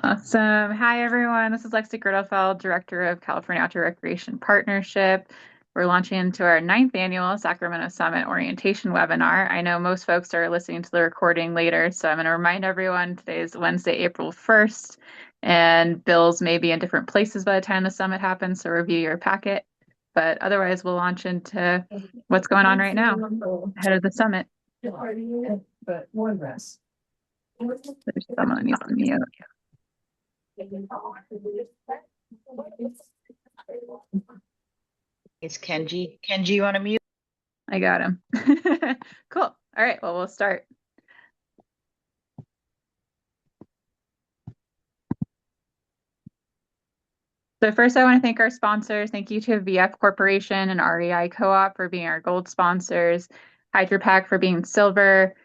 Awesome. Hi, everyone. This is Lexi Grittelfeld, Director of California Outdoor Recreation Partnership. We're launching into our ninth annual Sacramento Summit orientation webinar. I know most folks are listening to the recording later, so I'm going to remind everyone today is Wednesday, April 1st, and bills may be in different places by the time the summit happens, so review your packet. But otherwise, we'll launch into what's going on right now ahead of the summit. But one rest. There's someone that needs to mute. It's Kenji. Kenji, you want to mute? I got him. Cool. All right, well, we'll start. So first, I want to thank our sponsors. Thank you to VF Corporation and REI Co-op for being our gold sponsors, HydroPack for being silver,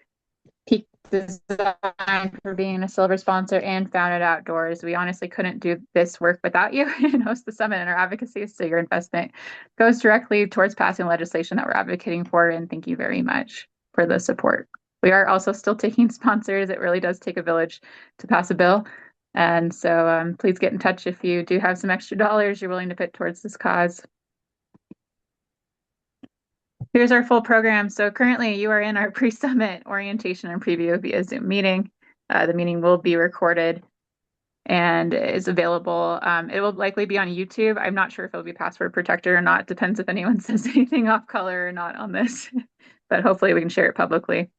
Peak Design for being a silver sponsor, and Founded Outdoors. We honestly couldn't do this work without you and host the summit and our advocacy. So your investment goes directly towards passing legislation that we're advocating for. And thank you very much for the support. We are also still taking sponsors. It really does take a village to pass a bill. And so please get in touch if you do have some extra dollars you're willing to put towards this cause. Here's our full program. So currently you are in our pre-summit orientation and preview via Zoom meeting. The meeting will be recorded and is available. It will likely be on YouTube. I'm not sure if it'll be password protected or not. Depends if anyone says anything off color or not on this, but hopefully we can share it publicly.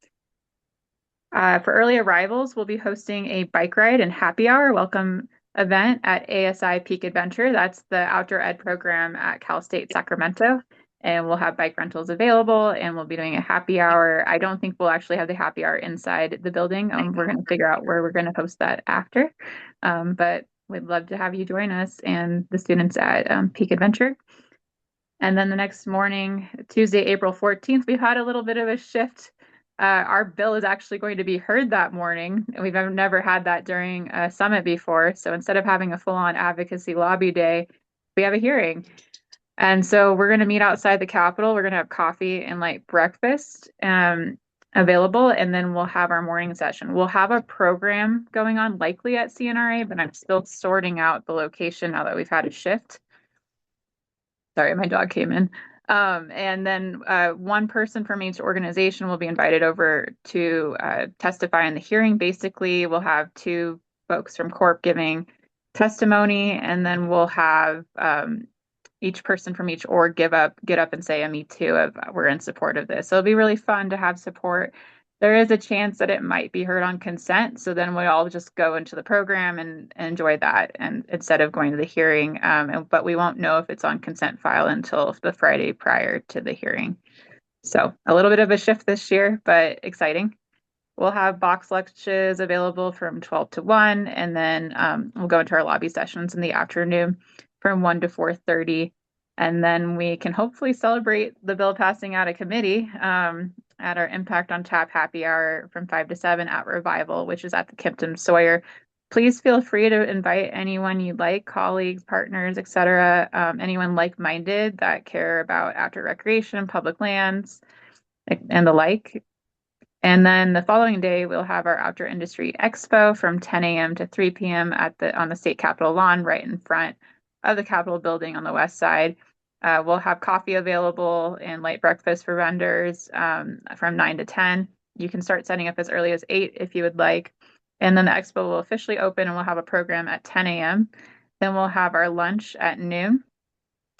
For early arrivals, we'll be hosting a bike ride and happy hour welcome event at ASI Peak Adventure. That's the outdoor ed program at Cal State Sacramento. And we'll have bike rentals available and we'll be doing a happy hour. I don't think we'll actually have the happy hour inside the building. We're going to figure out where we're going to host that after. But we'd love to have you join us and the students at Peak Adventure. And then the next morning, Tuesday, April 14th, we've had a little bit of a shift. Our bill is actually going to be heard that morning. We've never had that during a summit before. So instead of having a full-on advocacy lobby day, we have a hearing. And so we're going to meet outside the Capitol. We're going to have coffee and light breakfast available, and then we'll have our morning session. We'll have a program going on likely at CNRA, but I'm still sorting out the location now that we've had a shift. Sorry, my dog came in. And then one person from each organization will be invited over to testify in the hearing. Basically, we'll have two folks from Corp giving testimony, and then we'll have each person from each org get up and say a me too of we're in support of this. So it'll be really fun to have support. There is a chance that it might be heard on consent. So then we all just go into the program and enjoy that and instead of going to the hearing. But we won't know if it's on consent file until the Friday prior to the hearing. So a little bit of a shift this year, but exciting. We'll have box lunches available from 12 to 1, and then we'll go into our lobby sessions in the afternoon from 1 to 4:30. And then we can hopefully celebrate the bill passing out of committee at our Impact on Tap happy hour from 5 to 7 at Revival, which is at the Kimpton Sawyer. Please feel free to invite anyone you'd like, colleagues, partners, etc., anyone like-minded that care about outdoor recreation, public lands, and the like. And then the following day, we'll have our Outdoor Industry Expo from 10 a.m. to 3 p.m. on the State Capitol lawn right in front of the Capitol building on the west side. We'll have coffee available and light breakfast for vendors from 9 to 10. You can start setting up as early as 8 if you would like. And then the expo will officially open and we'll have a program at 10 a.m. Then we'll have our lunch at noon.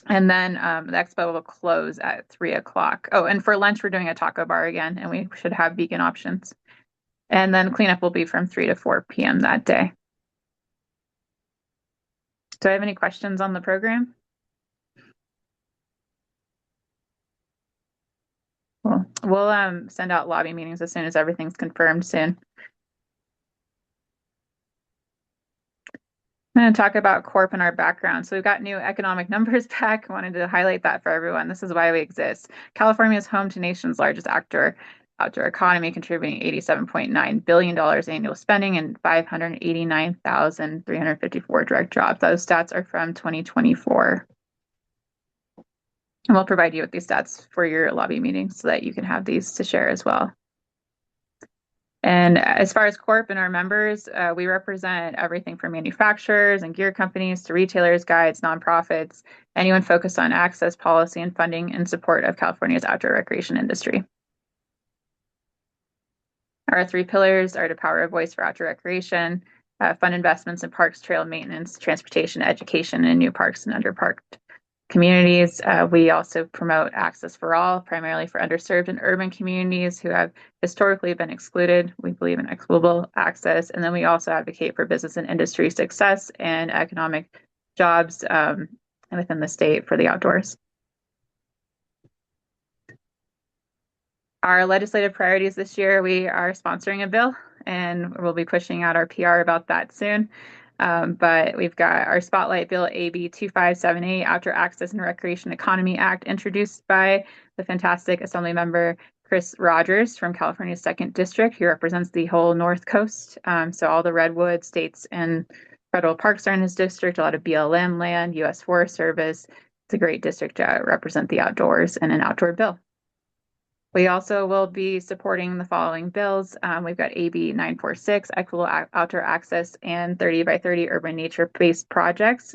And then the expo will close at 3 o'clock. Oh, and for lunch, we're doing a taco bar again, and we should have vegan options. And then cleanup will be from 3 to 4 p.m. that day. Do I have any questions on the program? We'll send out lobby meetings as soon as everything's confirmed soon. I'm going to talk about Corp and our background. So we've got new economic numbers back. I wanted to highlight that for everyone. This is why we exist. California is home to nation's largest outdoor economy, contributing $87.9 billion annual spending and 589,354 direct jobs. Those stats are from 2024. And we'll provide you with these stats for your lobby meetings so that you can have these to share as well. And as far as Corp and our members, we represent everything from manufacturers and gear companies to retailers, guides, nonprofits, anyone focused on access, policy, and funding in support of California's outdoor recreation industry. Our three pillars are to power a voice for outdoor recreation, fund investments in parks, trail maintenance, transportation, education, and new parks and underparked communities. We also promote access for all, primarily for underserved and urban communities who have historically been excluded. We believe in equitable access. And then we also advocate for business and industry success and economic jobs within the state for the outdoors. Our legislative priorities this year, we are sponsoring a bill and we'll be pushing out our PR about that soon. But we've got our spotlight bill, AB 2578, Outdoor Access and Recreation Economy Act, introduced by the fantastic Assembly member Chris Rogers from California's 2nd District. He represents the whole North Coast. So all the redwood states and federal parks are in his district, a lot of BLM land, U.S. Forest Service. It's a great district to represent the outdoors and an outdoor bill. We also will be supporting the following bills. We've got AB 946, Equitable Outdoor Access and 30 by 30 Urban Nature-Based Projects.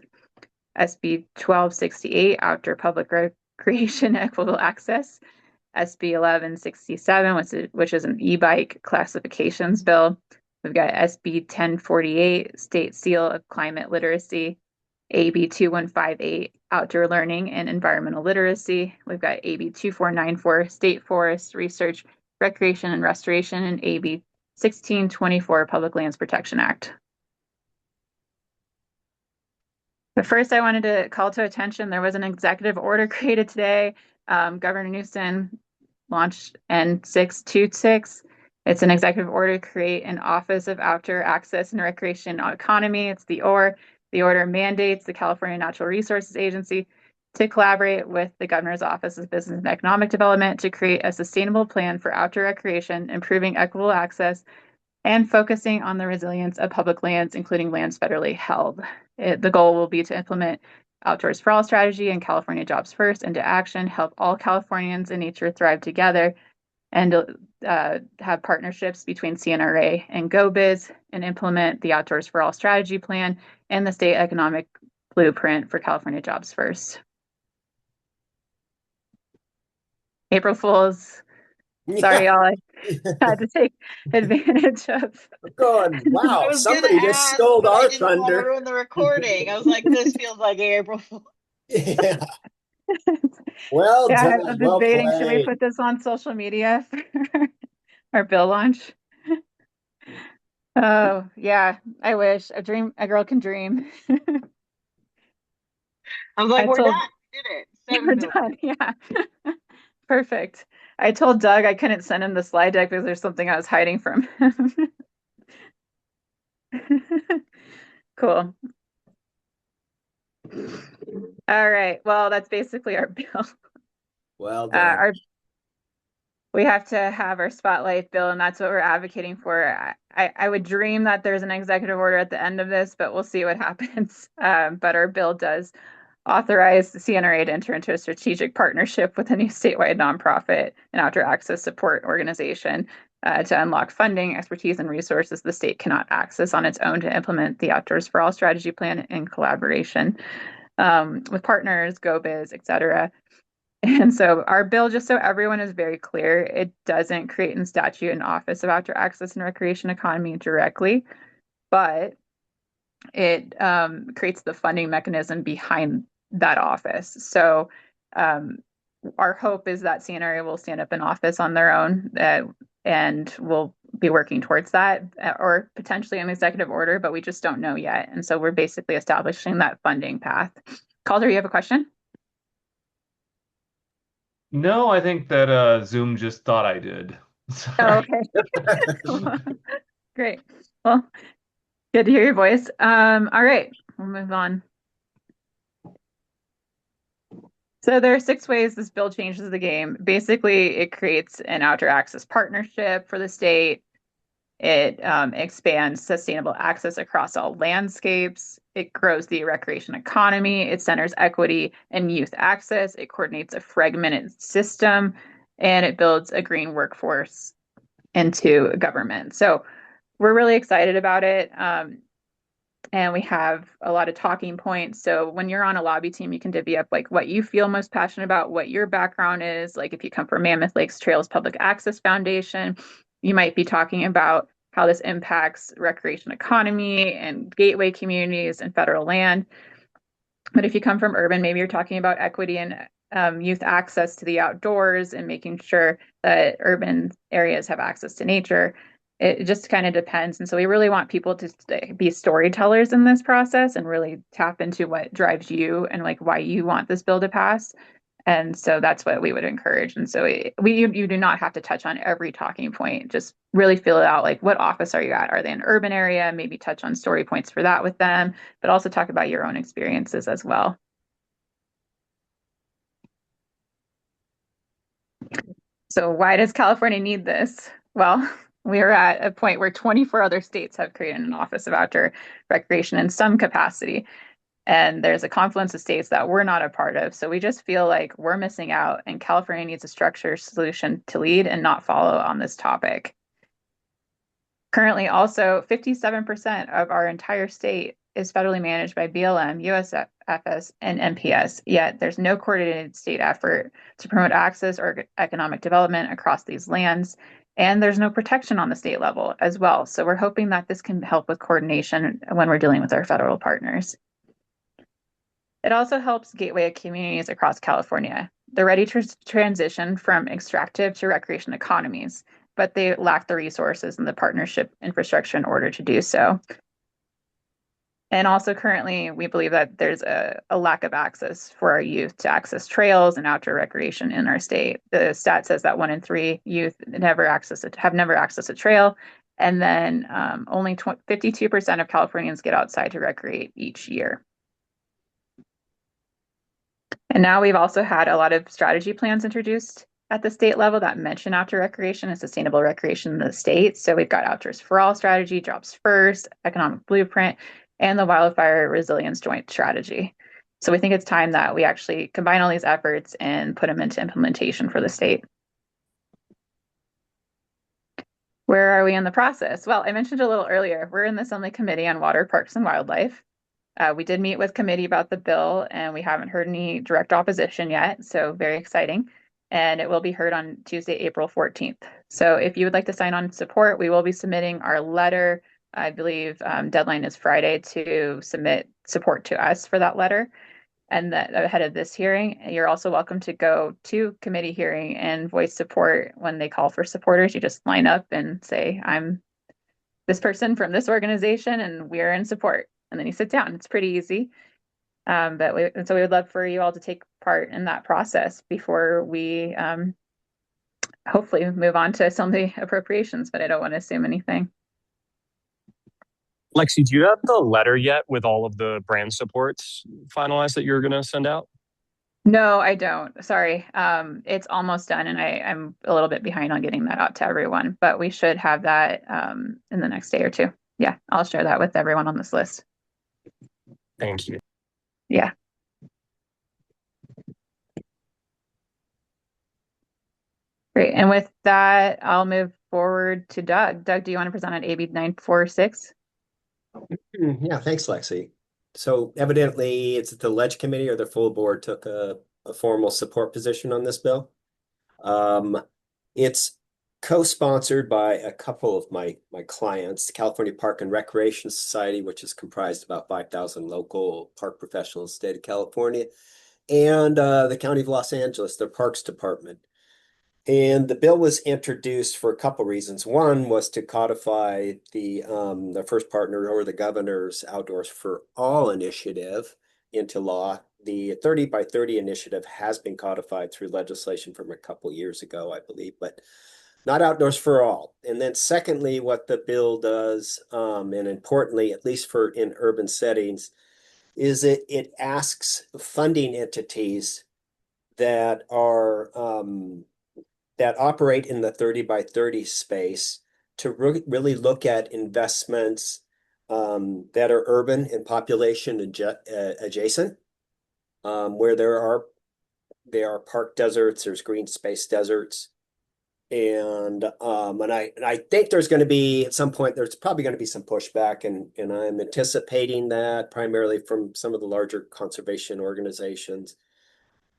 SB 1268, Outdoor Public Recreation Equitable Access. SB 1167, which is an e-bike classifications bill. We've got SB 1048, State Seal of Climate Literacy. AB 2158, Outdoor Learning and Environmental Literacy. We've got AB 2494, State Forest Research, Recreation and Restoration, and AB 1624, Public Lands Protection Act. But first, I wanted to call to attention, there was an executive order created today. Governor Newsom launched N626. It's an executive order to create an Office of Outdoor Access and Recreation Economy. It's the OR. The order mandates the California Natural Resources Agency to collaborate with the Governor's Office of Business and Economic Development to create a sustainable plan for outdoor recreation, improving equitable access, and focusing on the resilience of public lands, including lands federally held. The goal will be to implement Outdoors for All strategy and California Jobs First into action, help all Californians and nature thrive together, and have partnerships between CNRA and GoBiz and implement the Outdoors for All strategy plan and the state economic blueprint for California Jobs First. April Fools. Sorry, y'all. I had to take advantage of. Going, wow, somebody just stole but our I didn't want to thunder. ruin the recording. I was like, this feels like April Fool. Yeah. Well Yeah, done. I'm Well debating, should we played. put this on social media for our bill launch? Oh, yeah, I wish. A girl can dream. I was like, I we're done. told We did it. we're 7 bills. done. Yeah. Perfect. I told Doug I couldn't send him the slide deck because there's something I was hiding from him. Cool. All right. Well, that's basically our bill. Well done. We have to have our spotlight bill, and that's what we're advocating for. I would dream that there's an executive order at the end of this, but we'll see what happens. But our bill does authorize the CNRA to enter into a strategic partnership with a new statewide nonprofit and outdoor access support organization to unlock funding, expertise, and resources the state cannot access on its own to implement the Outdoors for All strategy plan in collaboration with partners, GoBiz, et cetera. And so our bill, just so everyone is very clear, it doesn't create in statute an Office of Outdoor Access and Recreation Economy directly, but it creates the funding mechanism behind that office. So our hope is that CNRA will stand up an office on their own and we'll be working towards that or potentially an executive order, but we just don't know yet. And so we're basically establishing that funding path. Calder, you have a question? No, I think that Zoom just thought I did. Oh, Sorry. okay. Great. Well, good to hear your voice. All right, we'll move on. So there are 6 ways this bill changes the game. Basically, it creates an outdoor access partnership for the state. It expands sustainable access across all landscapes. It grows the recreation economy. It centers equity and youth access. It coordinates a fragmented system, and it builds a green workforce into government. So we're really excited about it. And we have a lot of talking points. So when you're on a lobby team, you can divvy up like what you feel most passionate about, what your background is. Like if you come from Mammoth Lakes Trails Public Access Foundation, you might be talking about how this impacts recreation economy and gateway communities and federal land. But if you come from urban, maybe you're talking about equity and youth access to the outdoors and making sure that urban areas have access to nature. It just kind of depends. And so we really want people to be storytellers in this process and really tap into what drives you and like why you want this bill to pass. And so that's what we would encourage. And so you do not have to touch on every talking point. Just really feel it out. Like, what office are you at? Are they in an urban area? Maybe touch on story points for that with them, but also talk about your own experiences as well. So why does California need this? Well, we are at a point where 24 other states have created an Office of Outdoor Recreation in some capacity. And there's a confluence of states that we're not a part of. So we just feel like we're missing out, and California needs a structured solution to lead and not follow on this topic. Currently, also, 57% of our entire state is federally managed by BLM, USFS, and NPS, yet there's no coordinated state effort to promote access or economic development across these lands. And there's no protection on the state level as well. So we're hoping that this can help with coordination when we're dealing with our federal partners. It also helps gateway communities across California. They're ready to transition from extractive to recreation economies, but they lack the resources and the partnership infrastructure in order to do so. And also currently, we believe that there's a lack of access for our youth to access trails and outdoor recreation in our state. The stat says that 1 in 3 youth have never accessed a trail. And then only 52% of Californians get outside to recreate each year. And now we've also had a lot of strategy plans introduced at the state level that mention outdoor recreation and sustainable recreation in the state. So we've got Outdoors for All strategy, Jobs First, Economic Blueprint, and the Wildfire Resilience Joint Strategy. So we think it's time that we actually combine all these efforts and put them into implementation for the state. Where are we in the process? Well, I mentioned a little earlier, we're in the Assembly Committee on Water, Parks, and Wildlife. We did meet with committee about the bill, and we haven't heard any direct opposition yet, so very exciting. And it will be heard on Tuesday, April 14th. So if you would like to sign on support, we will be submitting our letter. I believe deadline is Friday to submit support to us for that letter. And that ahead of this hearing, you're also welcome to go to committee hearing and voice support when they call for supporters. You just line up and say, I'm this person from this organization and we're in support. And then you sit down. It's pretty easy. So we would love for you all to take part in that process before we hopefully move on to some of the appropriations, but I don't want to assume anything. Lexi, do you have the letter yet with all of the brand supports finalized that you're going to send out? No, I don't. Sorry. It's almost done, and I'm a little bit behind on getting that out to everyone, but we should have that in the next day or two. Yeah, I'll share that with everyone on this list. Thank you. Yeah. Great. And with that, I'll move forward to Doug. Doug, do you want to present on AB 946? Yeah, thanks, Lexi. So evidently it's the Ledge Committee or the full board took a formal support position on this bill. It's co-sponsored by a couple of my clients, the California Park and Recreation Society, which is comprised of about 5,000 local park professionals in the state of California, and the County of Los Angeles, their Parks Department. And the bill was introduced for a couple reasons. One was to codify the first partner or the governor's Outdoors for All initiative into law. The 30 by 30 initiative has been codified through legislation from a couple years ago, I believe, but not Outdoors for All. And then secondly, what the bill does, and importantly, at least for in urban settings, is it asks funding entities that are that operate in the 30 by 30 space to really look at investments that are urban and population adjacent, where there are park deserts, there's green space deserts, And I think there's going to be at some point there's probably going to be some pushback, and I'm anticipating that primarily from some of the larger conservation organizations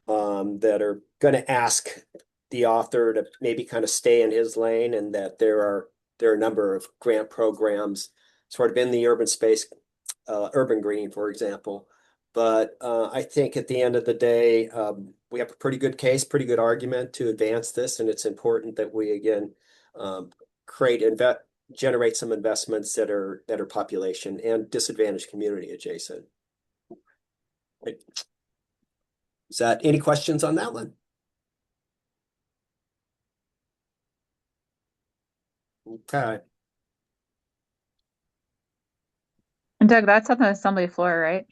that are going to ask the author to maybe kind of stay in his lane, and that there are a number of grant programs sort of in the urban space, urban green, for example. But I think at the end of the day, we have a pretty good case, pretty good argument to advance this, and it's important that we again um, create generate some investments that are population and disadvantaged community adjacent. Right. Is that any questions on that one? Okay. And Doug, that's on the assembly floor, right?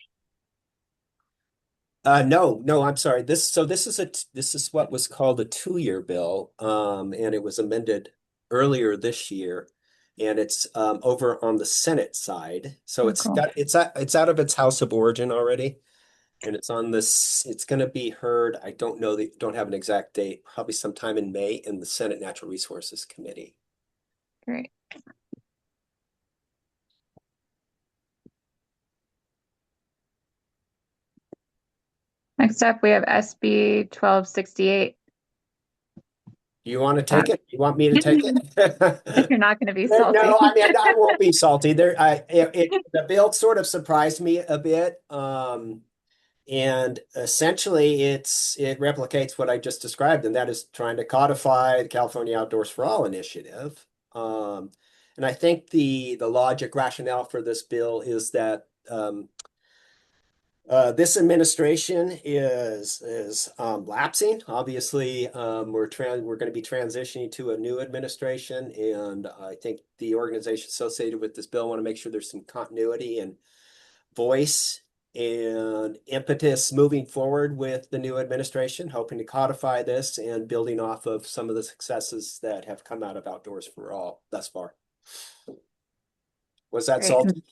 No, I'm sorry. This is what was called a 2-year bill, and it was amended earlier this year, and it's over on the Senate side. So Oh, cool. it's out of its House of Origin already, and it's on this. It's going to be heard. I don't have an exact date. Probably sometime in May in the Senate Natural Resources Committee. Great. Next up, we have SB 1268. You want to take it? You want me to take it? You're not going to be No, salty. I mean, I won't be salty. The bill sort of surprised me a bit. And essentially it replicates what I just described, and that is trying to codify the California Outdoors for All initiative. And I think the logic rationale for this bill is that this administration is lapsing. Obviously, we're going to be transitioning to a new administration, and I think the organizations associated with this bill want to make sure there's some continuity and voice and impetus moving forward with the new administration, hoping to codify this and building off of some of the successes that have come out of Outdoors for All thus far. Was that Great. salty?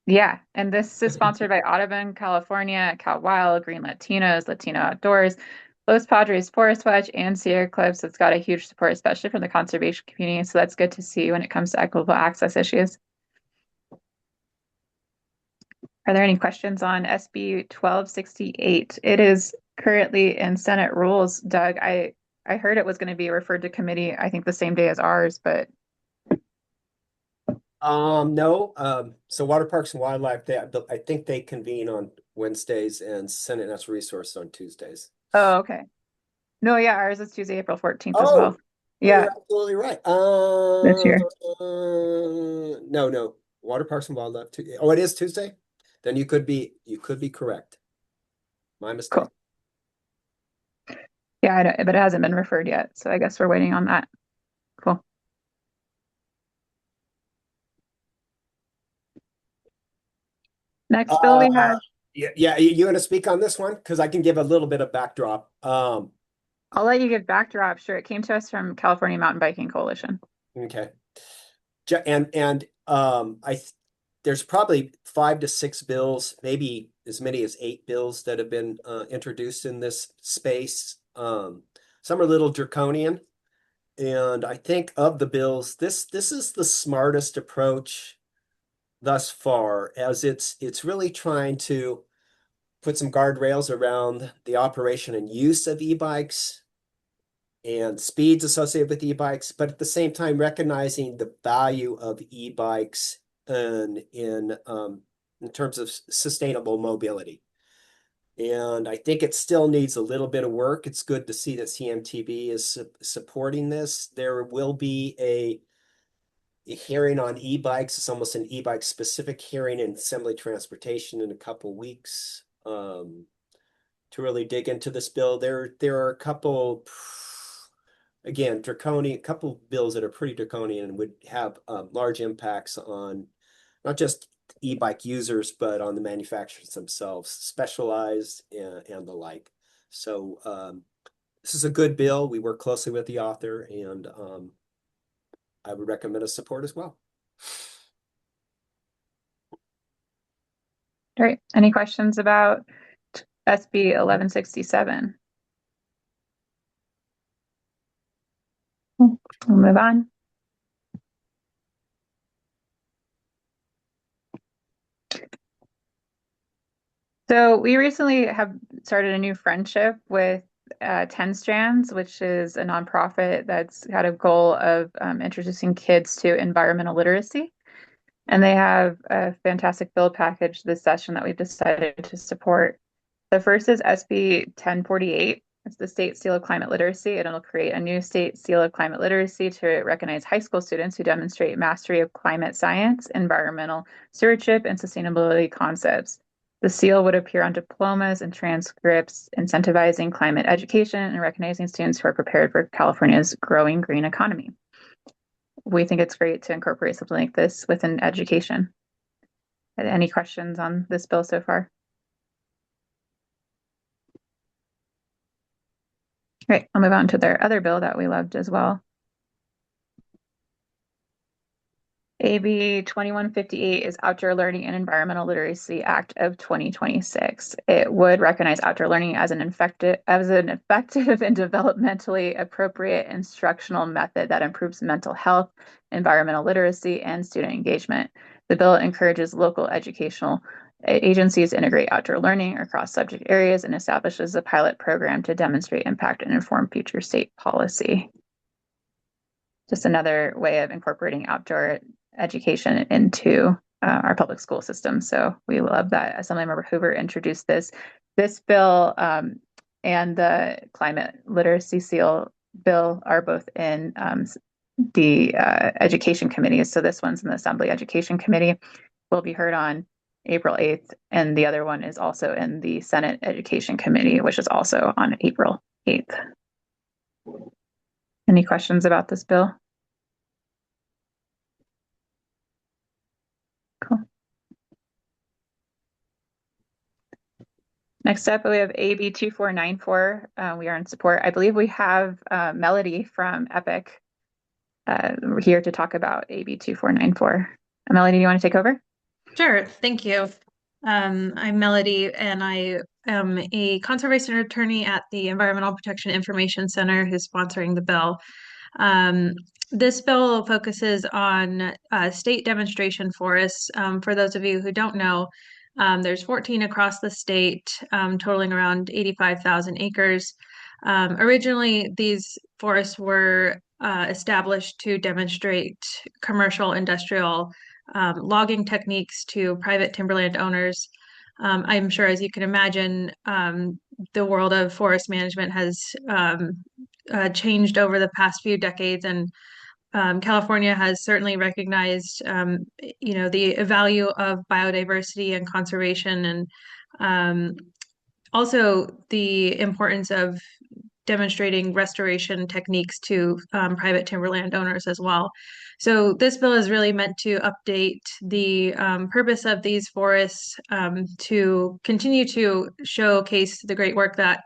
Yeah, and this is sponsored by Audubon, California, Cal Wild, Green Latinos, Latino Outdoors, Los Padres Forest Watch, and Sierra Club. So it's got a huge support, especially from the conservation community. So that's good to see when it comes to equitable access issues. Are there any questions on SB 1268? It is currently in Senate rules, Doug. I heard it was going to be referred to committee, I think the same day as ours, but No. So Water Parks and Wildlife, I think they convene on Wednesdays and Senate Natural Resources on Tuesdays. oh, okay. No, yeah, ours is Tuesday, April 14th as well. Oh, Yeah, you're absolutely right. this year. No. Water Parks and Wildlife. Oh, it is Tuesday? Then you could be correct. My mistake. Cool. Yeah, but it hasn't been referred yet, so I guess we're waiting on that. Cool. Next bill we have. Yeah, you want to speak on this one? Because I can give a little bit of backdrop. I'll let you give backdrop. Sure, it came to us from California Mountain Biking Coalition. Okay. There's probably 5 to 6 bills, maybe as many as 8 bills that have been introduced in this space. Some are a little draconian, and I think of the bills, this is the smartest approach thus far, as it's really trying to put some guardrails around the operation and use of e-bikes and speeds associated with e-bikes, but at the same time recognizing the value of e-bikes in terms of sustainable mobility. And I think it still needs a little bit of work. It's good to see that CMTB is supporting this. There will be a hearing on e-bikes. It's almost an e-bike specific hearing in Assembly Transportation in a couple weeks to really dig into this bill. There are a couple, again, couple bills that are pretty draconian and would have large impacts on not just e-bike users, but on the manufacturers themselves, Specialized and the like. So this is a good bill. We work closely with the author, and I would recommend a support as well. Great. Any questions about SB 1167? We'll move on. So we recently have started a new friendship with 10 Strands, which is a nonprofit that's got a goal of introducing kids to environmental literacy. And they have a fantastic bill package this session that we've decided to support. The first is SB 1048. It's the State Seal of Climate Literacy, and it'll create a new State Seal of Climate Literacy to recognize high school students who demonstrate mastery of climate science, environmental stewardship, and sustainability concepts. The seal would appear on diplomas and transcripts, incentivizing climate education and recognizing students who are prepared for California's growing green economy. We think it's great to incorporate something like this within education. Any questions on this bill so far? Great, I'll move on to their other bill that we loved as well. AB 2158 is Outdoor Learning and Environmental Literacy Act of 2026. It would recognize outdoor learning as an effective and developmentally appropriate instructional method that improves mental health, environmental literacy, and student engagement. The bill encourages local educational agencies to integrate outdoor learning across subject areas and establishes a pilot program to demonstrate impact and inform future state policy. Just another way of incorporating outdoor education into our public school system. So we love that Assemblymember Hoover introduced this. This bill and the climate literacy seal bill are both in the education committee. So this one's in the Assembly Education Committee, will be heard on April 8th. And the other one is also in the Senate Education Committee, which is also on April 8th. Any questions about this bill? Cool. Next up, we have AB 2494. We are in support. I believe we have Melody from EPIC here to talk about AB 2494. Melody, do you want to take over? Sure, thank you. I'm Melody, and I am a conservation attorney at the Environmental Protection Information Center who's sponsoring the bill. This bill focuses on state demonstration forests. For those of you who don't know, there's 14 across the state, totaling around 85,000 acres. Originally, these forests were established to demonstrate commercial, industrial logging techniques to private timberland owners. I'm sure, as you can imagine, the world of forest management has changed over the past few decades, and California has certainly recognized, the value of biodiversity and conservation, and also the importance of demonstrating restoration techniques to private timberland owners as well. So this bill is really meant to update the purpose of these forests to continue to showcase the great work that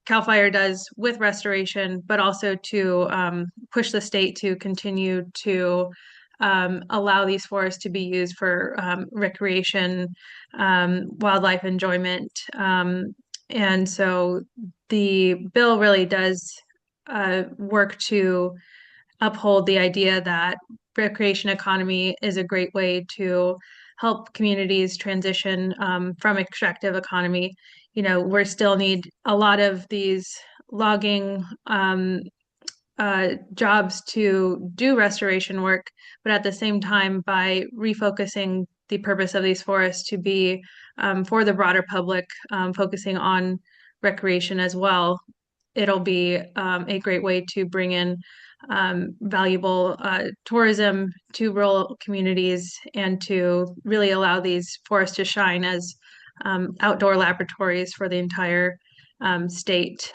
CAL FIRE does with restoration, but also to push the state to continue to allow these forests to be used for recreation, wildlife enjoyment. And so the bill really does work to uphold the idea that recreation economy is a great way to help communities transition from extractive economy. We still need a lot of these logging jobs to do restoration work, but at the same time, by refocusing the purpose of these forests to be for the broader public, focusing on recreation as well, it'll be a great way to bring in valuable tourism to rural communities and to really allow these forests to shine as outdoor laboratories for the entire state.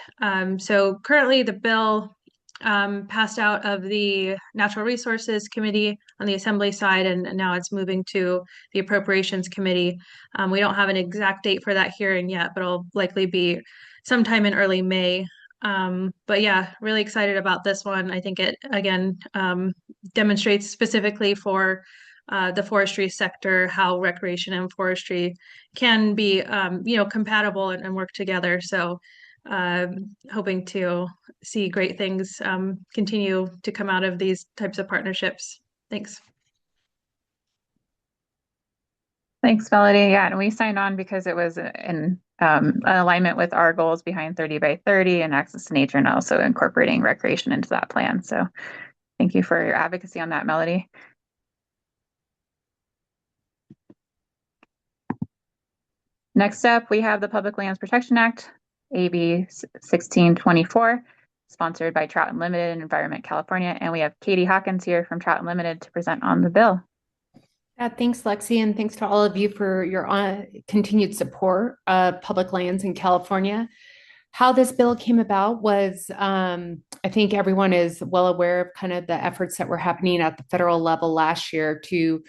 So currently the bill passed out of the Natural Resources Committee on the Assembly side, and now it's moving to the Appropriations Committee. We don't have an exact date for that hearing yet, but it'll likely be sometime in early May. But yeah, really excited about this one. I think it, again, demonstrates specifically for the forestry sector how recreation and forestry can be, compatible and work together. So hoping to see great things continue to come out of these types of partnerships. Thanks. Thanks, Melody. Yeah, and we signed on because it was in alignment with our goals behind 30 by 30 and access to nature, and also incorporating recreation into that plan. So thank you for your advocacy on that, Melody. Next up, we have the Public Lands Protection Act, AB 1624, sponsored by Trout Unlimited and Environment California. And we have Katie Hawkins here from Trout Unlimited to present on the bill. Thanks, Lexi, and thanks to all of you for your continued support of public lands in California. How this bill came about was, I think everyone is well aware of kind of the efforts that were happening at the federal level last year to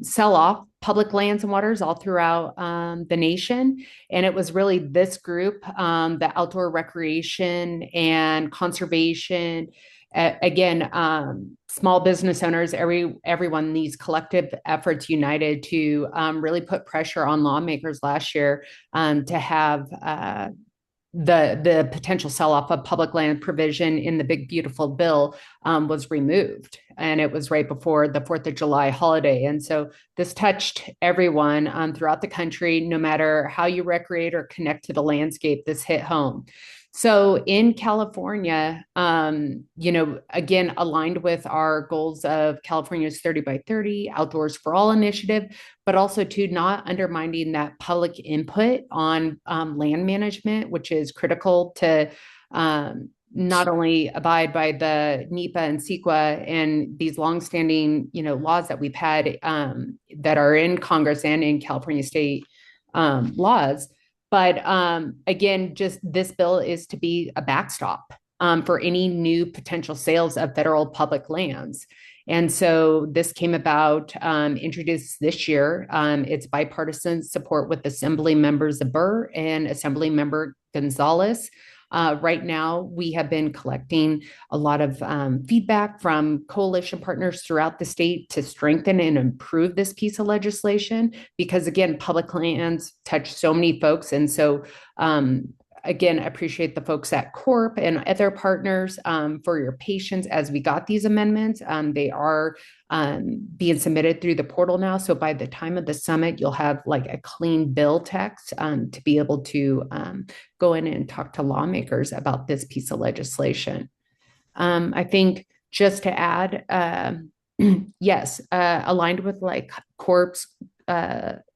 sell off public lands and waters all throughout the nation. And it was really this group, the outdoor recreation and conservation, again, small business owners, everyone, these collective efforts united to really put pressure on lawmakers last year to have the potential sell-off of public land provision in the big beautiful bill was removed, and it was right before the 4th of July holiday. And so this touched everyone throughout the country. No matter how you recreate or connect to the landscape, this hit home. So in California, again, aligned with our goals of California's 30 by 30 Outdoors for All initiative, but also to not undermining that public input on land management, which is critical to not only abide by the NEPA and CEQA and these longstanding, laws that we've had that are in Congress and in California state laws. But again, just this bill is to be a backstop for any new potential sales of federal public lands. And so this came about, introduced this year. It's bipartisan support with Assembly members Burr and Assembly member Gonzalez. Right now, we have been collecting a lot of feedback from coalition partners throughout the state to strengthen and improve this piece of legislation, because again, public lands touch so many folks. And so again, appreciate the folks at Corp and other partners for your patience as we got these amendments. They are being submitted through the portal now. So by the time of the summit, you'll have like a clean bill text to be able to go in and talk to lawmakers about this piece of legislation. I think just to add, yes, aligned with like Corp's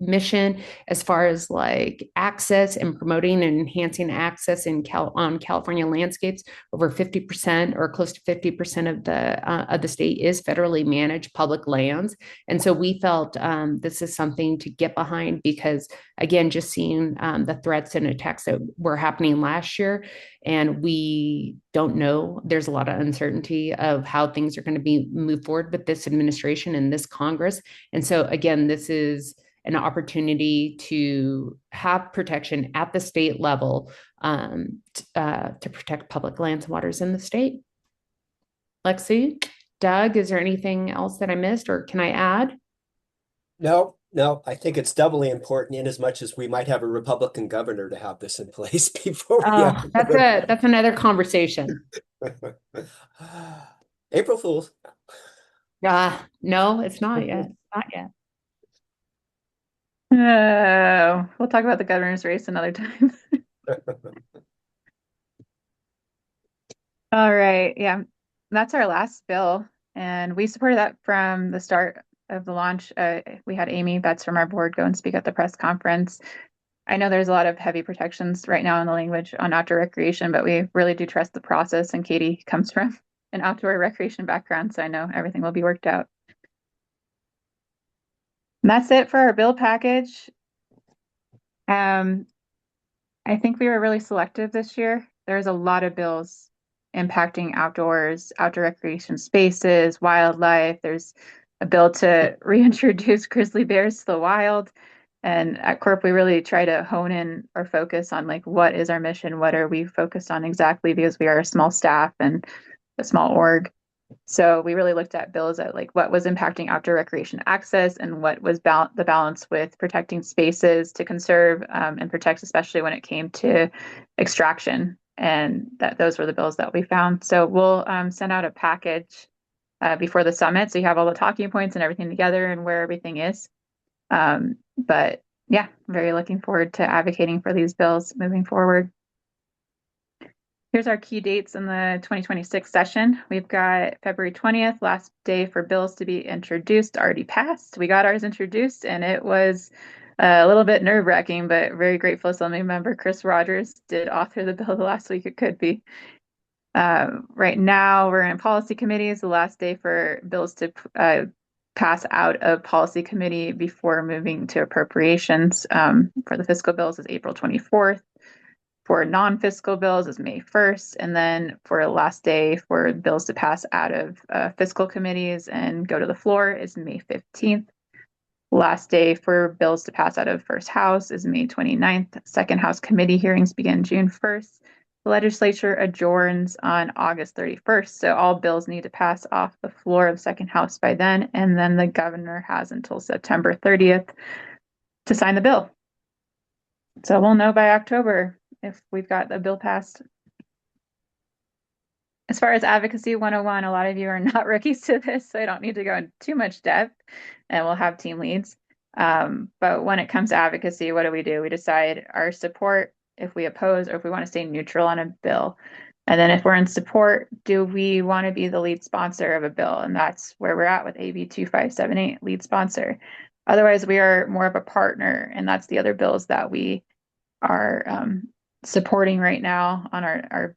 mission as far as like access and promoting and enhancing access on California landscapes. Over 50% or close to 50% of the state is federally managed public lands. And so we felt this is something to get behind, because again, just seeing the threats and attacks that were happening last year, and we don't know, there's a lot of uncertainty of how things are going to be moved forward with this administration and this Congress. And so again, this is an opportunity to have protection at the state level to protect public lands and waters in the state. Lexi, Doug, is there anything else that I missed, or can I add? No, I think it's doubly important, in as much as we might have a Republican governor to have this in place before we have. That's another conversation. April Fools. No, it's not yet. Not yet. We'll talk about the governor's race another time. All right. Yeah, that's our last bill. And we supported that from the start of the launch. We had Amy Betts from our board go and speak at the press conference. I know there's a lot of heavy protections right now in the language on outdoor recreation, but we really do trust the process. And Katie comes from an outdoor recreation background, so I know everything will be worked out. And that's it for our bill package. I think we were really selective this year. There's a lot of bills impacting outdoors, outdoor recreation spaces, wildlife. There's a bill to reintroduce grizzly bears to the wild. And at Corp, we really try to hone in or focus on like, what is our mission? What are we focused on exactly? Because we are a small staff and a small org. So we really looked at bills at like what was impacting outdoor recreation access and what was the balance with protecting spaces to conserve and protect, especially when it came to extraction. And that those were the bills that we found. So we'll send out a package before the summit, so you have all the talking points and everything together and where everything is. But yeah, very looking forward to advocating for these bills moving forward. Here's our key dates in the 2026 session. We've got February 20th, last day for bills to be introduced, already passed. We got ours introduced and it was a little bit nerve-wracking, but very grateful Assembly member Chris Rogers did author the bill the last week it could be. Right now we're in policy committees. The last day for bills to pass out of policy committee before moving to appropriations for the fiscal bills is April 24th. For non-fiscal bills is May 1st, and then for the last day for bills to pass out of fiscal committees and go to the floor is May 15th. Last day for bills to pass out of first house is May 29th. Second house committee hearings begin June 1st. The legislature adjourns on August 31st, so all bills need to pass off the floor of second house by then, and then the governor has until September 30th to sign the bill. So we'll know by October if we've got the bill passed. As far as Advocacy 101, a lot of you are not rookies to this, so I don't need to go into too much depth, and we'll have team leads. But when it comes to advocacy, what do? We decide our support, if we oppose, or if we want to stay neutral on a bill. And then if we're in support, do we want to be the lead sponsor of a bill? And that's where we're at with AB 2578, lead sponsor. Otherwise, we are more of a partner, and that's the other bills that we are supporting right now on our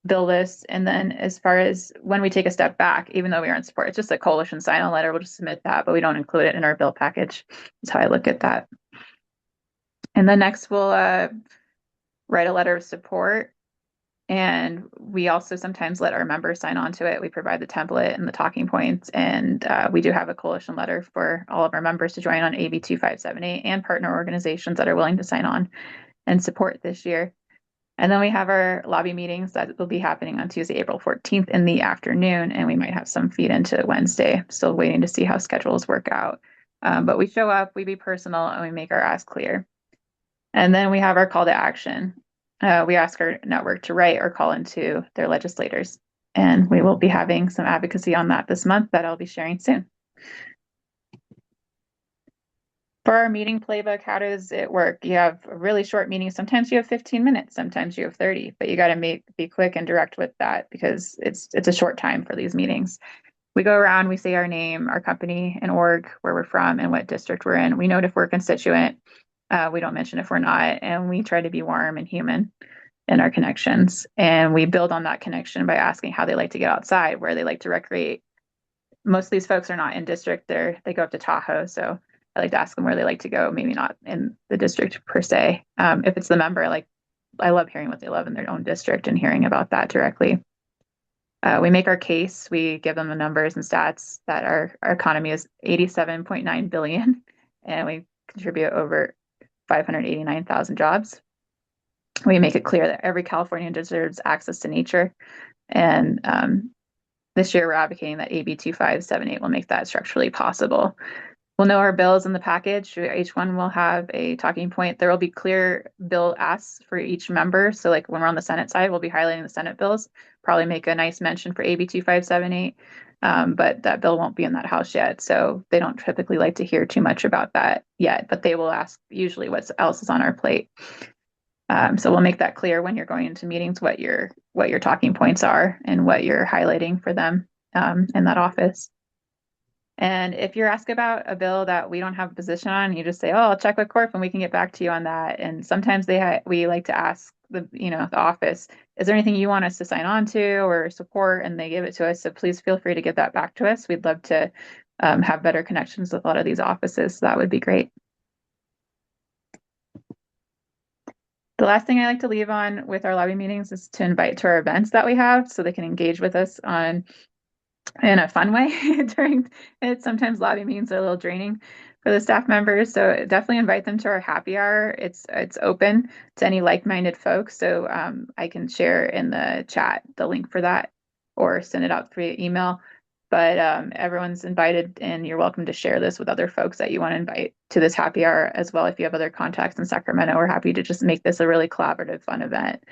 bill list. And then as far as when we take a step back, even though we aren't support, it's just a coalition sign-on letter. We'll just submit that, but we don't include it in our bill package. That's how I look at that. And then next we'll write a letter of support. And we also sometimes let our members sign on to it. We provide the template and the talking points. And we do have a coalition letter for all of our members to join on AB 2578 and partner organizations that are willing to sign on and support this year. And then we have our lobby meetings that will be happening on Tuesday, April 14th in the afternoon, and we might have some feed into Wednesday. Still waiting to see how schedules work out. But we show up, we be personal, and we make our ask clear. And then we have our call to action. We ask our network to write or call into their legislators. And we will be having some advocacy on that this month that I'll be sharing soon. For our meeting playbook, how does it work? You have a really short meeting. Sometimes you have 15 minutes, sometimes you have 30, but you got to be quick and direct with that because it's a short time for these meetings. We go around, we say our name, our company and org, where we're from and what district we're in. We note if we're a constituent. We don't mention if we're not, and we try to be warm and human in our connections. And we build on that connection by asking how they like to get outside, where they like to recreate. Most of these folks are not in district. They go up to Tahoe, so I like to ask them where they like to go, maybe not in the district per se. If it's the member, I love hearing what they love in their own district and hearing about that directly. We make our case. We give them the numbers and stats that our economy is 87.9 billion, and we contribute over 589,000 jobs. We make it clear that every Californian deserves access to nature, and this year we're advocating that AB 2578 will make that structurally possible. We'll know our bills in the package. Each one will have a talking point. There will be clear bill asks for each member. So like when we're on the Senate side, we'll be highlighting the Senate bills, probably make a nice mention for AB 2578, but that bill won't be in that House yet. So they don't typically like to hear too much about that yet, but they will ask usually what else is on our plate. So we'll make that clear when you're going into meetings, what your talking points are and what you're highlighting for them in that office. And if you're asked about a bill that we don't have a position on, you just say, "Oh, I'll check with Corp and we can get back to you on that." And sometimes we like to ask the office, "Is there anything you want us to sign on to or support?" And they give it to us. So please feel free to give that back to us. We'd love to have better connections with a lot of these offices. So that would be great. The last thing I like to leave on with our lobby meetings is to invite to our events that we have so they can engage with us in a fun way during it. Sometimes lobby meetings are a little draining for the staff members, so definitely invite them to our happy hour. It's open to any like-minded folks, so I can share in the chat the link for that, or send it out via email. But everyone's invited, and you're welcome to share this with other folks that you want to invite to this happy hour as well. If you have other contacts in Sacramento, we're happy to just make this a really collaborative, fun event.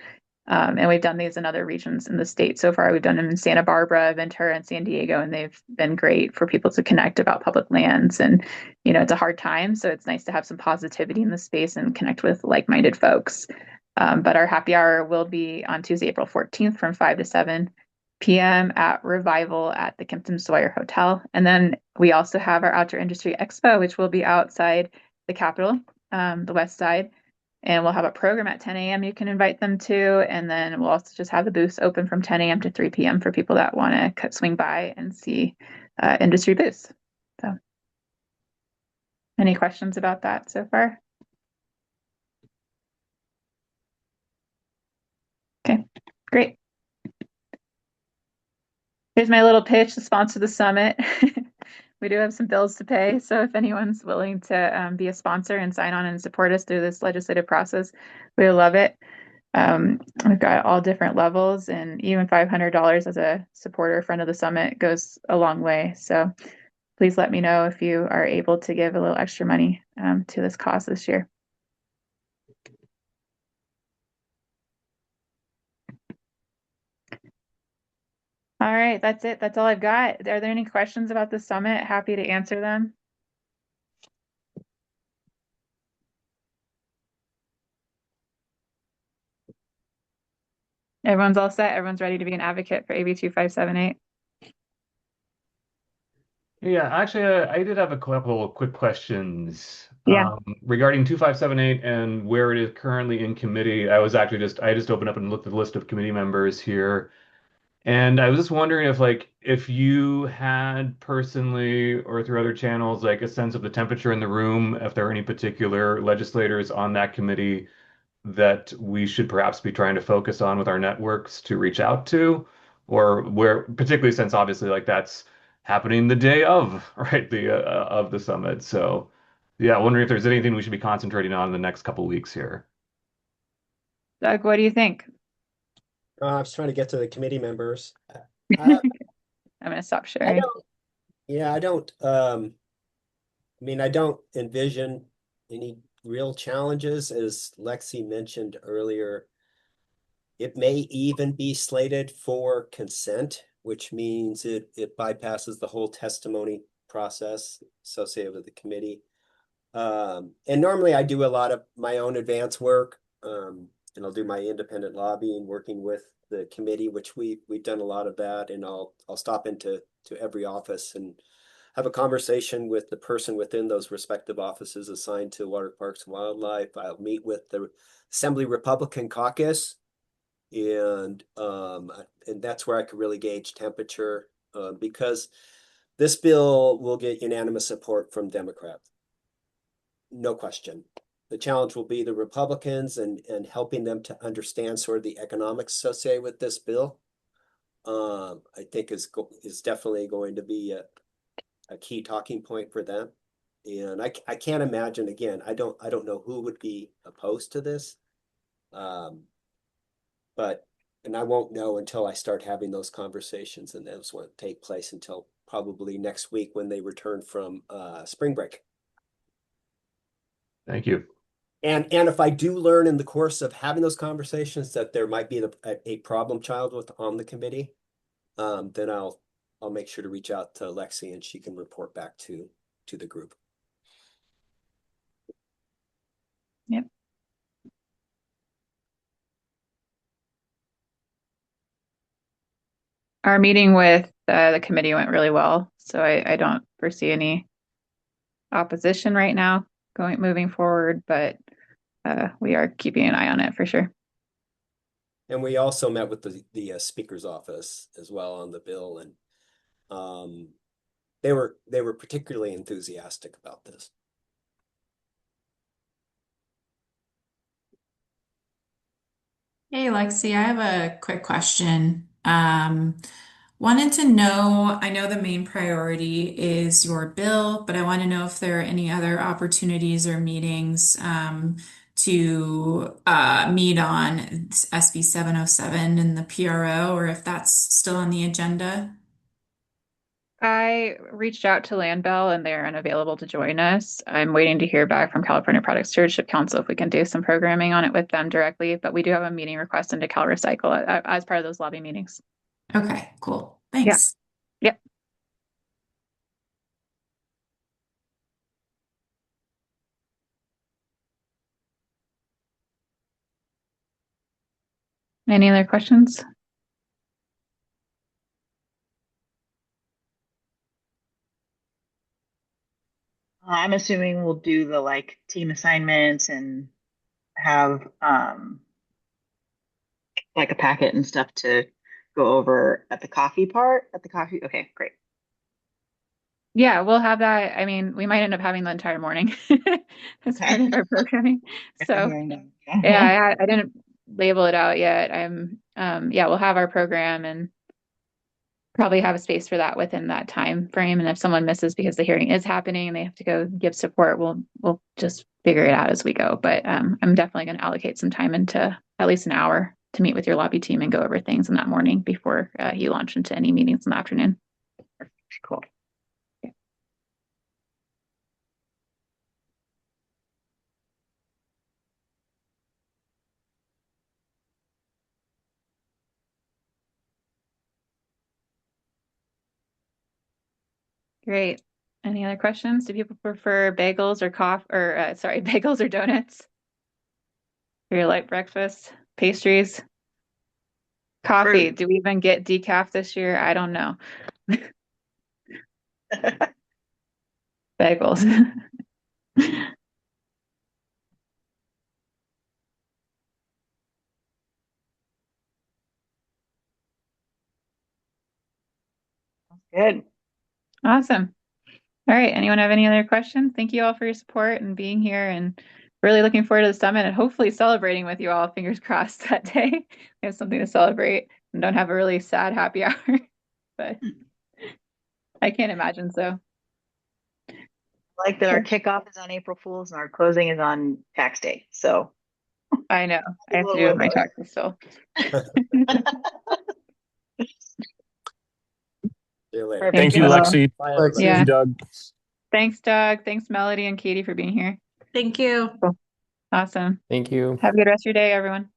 And we've done these in other regions in the state so far. We've done them in Santa Barbara, Ventura, and San Diego, and they've been great for people to connect about public lands. And, it's a hard time, so it's nice to have some positivity in the space and connect with like-minded folks. But our happy hour will be on Tuesday, April 14th from 5 to 7 p.m. at Revival at the Kimpton Sawyer Hotel. And then we also have our Outdoor Industry Expo, which will be outside the Capitol, the west side. And we'll have a program at 10 a.m. you can invite them to. And then we'll also just have the booths open from 10 a.m. to 3 p.m. for people that want to swing by and see industry booths. So, any questions about that so far? Okay, great. Here's my little pitch to sponsor the summit. We do have some bills to pay, so if anyone's willing to be a sponsor and sign on and support us through this legislative process, we would love it. We've got all different levels, and even $500 as a supporter, friend of the summit goes a long way. So please let me know if you are able to give a little extra money to this cause this year. All right, that's it. That's all I've got. Are there any questions about the summit? Happy to answer them. Everyone's all set. Everyone's ready to be an advocate for AB 2578. Yeah, actually, I did have a couple of quick questions Yeah. regarding 2578 and where it is currently in committee. I just opened up and looked at the list of committee members here, and I was just wondering if you had personally or through other channels like a sense of the temperature in the room, if there are any particular legislators on that committee that we should perhaps be trying to focus on with our networks to reach out to, or where, particularly since obviously that's happening the day of, right, of the summit. So, yeah, wondering if there's anything we should be concentrating on in the next couple weeks here. Doug, what do you think? I was trying to get to the committee members. I'm going to stop I sharing. don't, yeah, I don't, I don't envision any real challenges, as Lexi mentioned earlier. It may even be slated for consent, which means it bypasses the whole testimony process associated with the committee. And normally I do a lot of my own advance work, and I'll do my independent lobbying, working with the committee, which we've done a lot of that. And I'll stop into every office and have a conversation with the person within those respective offices assigned to Water Parks and Wildlife. I'll meet with the Assembly Republican Caucus, and that's where I could really gauge temperature, because this bill will get unanimous support from Democrats. No question. The challenge will be the Republicans and helping them to understand sort of the economics associated with this bill. I think is definitely going to be a key talking point for them. And I can't imagine, again, I don't know who would be opposed to this. And I won't know until I start having those conversations, and those won't take place until probably next week when they return from spring break. Thank you. And if I do learn in the course of having those conversations that there might be a problem child on the committee, then I'll make sure to reach out to Lexi, and she can report back to the group. Yep. Our meeting with the committee went really well, so I don't foresee any opposition right now moving forward, but we are keeping an eye on it for sure. And we also met with the speaker's office as well on the bill, and they were particularly enthusiastic about this. Hey, Lexi, I have a quick question. Wanted to know, I know the main priority is your bill, but I want to know if there are any other opportunities or meetings to meet on SB 707 and the PRO, or if that's still on the agenda. I reached out to Landbell and they're unavailable to join us. I'm waiting to hear back from California Product Stewardship Council if we can do some programming on it with them directly, but we do have a meeting request into Cal Recycle as part of those lobby meetings. Okay, cool. Yeah. Thanks. Yep. Any other questions? I'm assuming we'll do the like team assignments and have like a packet and stuff to go over at the coffee part. At the coffee. Okay, great. Yeah, we'll have that. I mean, we might end up having the entire morning as part of our programming. So yeah, I didn't label it out yet. Yeah, we'll have our program and probably have a space for that within that time frame. And if someone misses because the hearing is happening and they have to go give support, we'll just figure it out as we go. But I'm definitely going to allocate some time into at least an hour to meet with your lobby team and go over things in that morning before you launch into any meetings in the afternoon. Cool. Great. Any other questions? Do people prefer bagels or bagels or donuts for your light breakfast? Pastries? Coffee? Fruit. Do we even get decaf this year? I don't know. Bagels. Good. Awesome. All right. Anyone have any other questions? Thank you all for your support and being here, and really looking forward to the summit and hopefully celebrating with you all. Fingers crossed that day. We have something to celebrate and don't have a really sad happy hour, but I can't imagine so. Like that our kickoff is on April Fool's and our closing is on tax day. So I know. I have to do with my taxes still. See you later. Thank you, all. Lexi. Bye, Lexi. everybody. Yeah. Doug. Thanks, Doug. Thanks, Melody and Katie, for being here. Thank you. Awesome. Thank you. Have a good rest of your day, everyone.